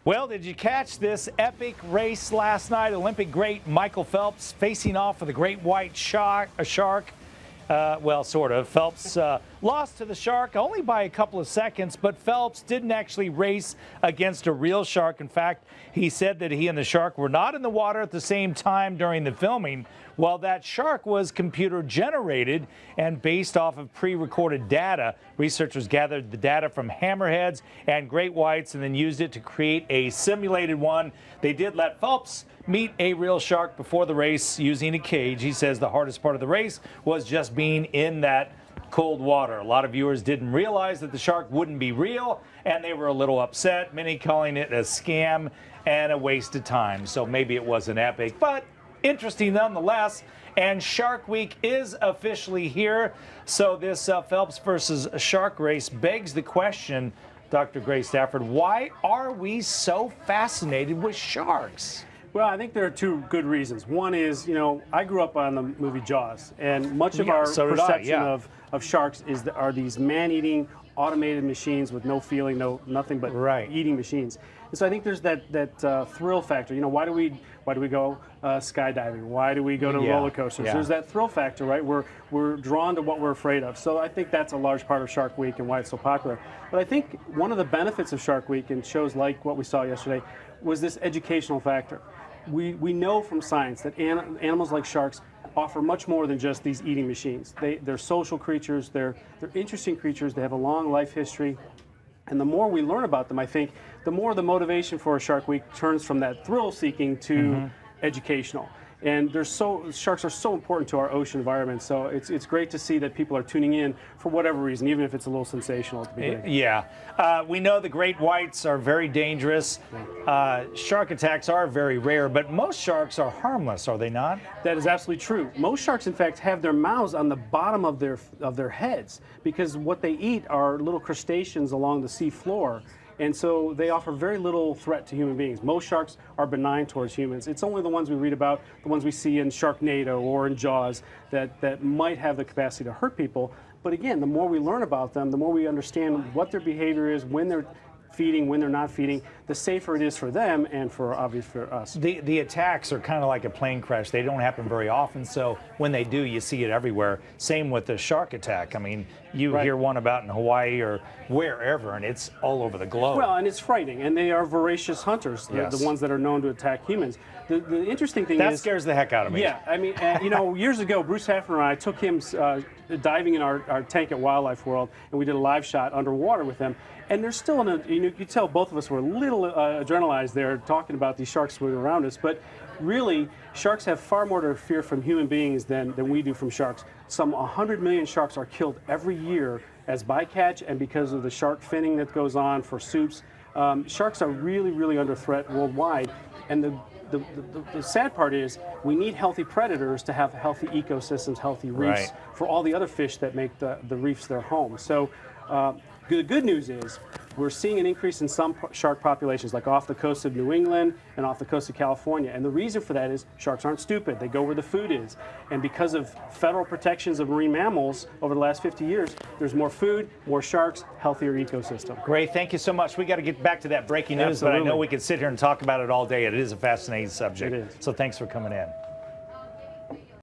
Well, did you catch this epic race last night? Olympic great Michael Phelps facing off with a great white shark. Well, sort of. Phelps lost to the shark only by a couple of seconds, but Phelps didn't actually race against a real shark. In fact, he said that he and the shark were not in the water at the same time during the filming. Well, that shark was computer generated and based off of pre-recorded data. Researchers gathered the data from hammerheads and great whites and then used it to create a simulated one. They did let Phelps meet a real shark before the race using a cage. He says the hardest part of the race was just being in that cold water. A lot of viewers didn't realize that the shark wouldn't be real, and they were a little upset, many calling it a scam and a waste of time. So maybe it wasn't epic, but interesting nonetheless. And Shark Week is officially here. So this Phelps versus shark race begs the question, Dr. Gray Stafford, why are we so fascinated with sharks? Well, I think there are two good reasons. One is, I grew up on the movie Jaws, and much of our perception of sharks are these man-eating automated machines with no feeling, nothing but eating machines. And so I think there's that thrill factor. Why do we go skydiving? Why do we go to roller coasters? There's that thrill factor, right? We're drawn to what we're afraid of. So I think that's a large part of Shark Week and why it's so popular. But I think one of the benefits of Shark Week and shows like what we saw yesterday was this educational factor. We know from science that animals like sharks offer much more than just these eating machines. They're social creatures, they're interesting creatures, they have a long life history. And the more we learn about them, I think, the more the motivation for a Shark Week turns from that thrill-seeking to educational. And sharks are so important to our ocean environment, so it's great to see that people are tuning in for whatever reason, even if it's a little sensational at the beginning. Yeah. We know the great whites are very dangerous. Shark attacks are very rare, but most sharks are harmless, are they not? That is absolutely true. Most sharks, in fact, have their mouths on the bottom of their heads because what they eat are little crustaceans along the sea floor. And so they offer very little threat to human beings. Most sharks are benign towards humans. It's only the ones we read about, the ones we see in Sharknado or in Jaws that might have the capacity to hurt people. But again, the more we learn about them, the more we understand what their behavior is, when they're feeding, when they're not feeding, the safer it is for them and obviously for us. The attacks are kind of like a plane crash. They don't happen very often, so when they do, you see it everywhere. Same with the shark attack. I mean, you hear one about in Hawaii or wherever, and it's all over the globe. Well, and it's frightening, and they are voracious hunters, the ones that are known to attack humans. The interesting thing that scares the heck out of me. Yeah, I mean, years ago, Bruce Hafner and I took him diving in our tank at Wildlife World, and we did a live shot underwater with him. And there's still, you could tell both of us were a little adrenalized there talking about these sharks swimming around us. But really, sharks have far more to fear from human beings than we do from sharks. Some 100 million sharks are killed every year as bycatch and because of the shark finning that goes on for soups. Sharks are really, really under threat worldwide. And the sad part is we need healthy predators to have healthy ecosystems, healthy reefs for all the other fish that make the reefs their home. So the good news is we're seeing an increase in some shark populations, like off the coast of New England and off the coast of California. And the reason for that is sharks aren't stupid. They go where the food is. And because of federal protections of marine mammals over the last 50 years, there's more food, more sharks, healthier ecosystem. Great. Thank you so much. We got to get back to that breaking news, but I know we could sit here and talk about it all day. It is a fascinating subject. It is. So thanks for coming in.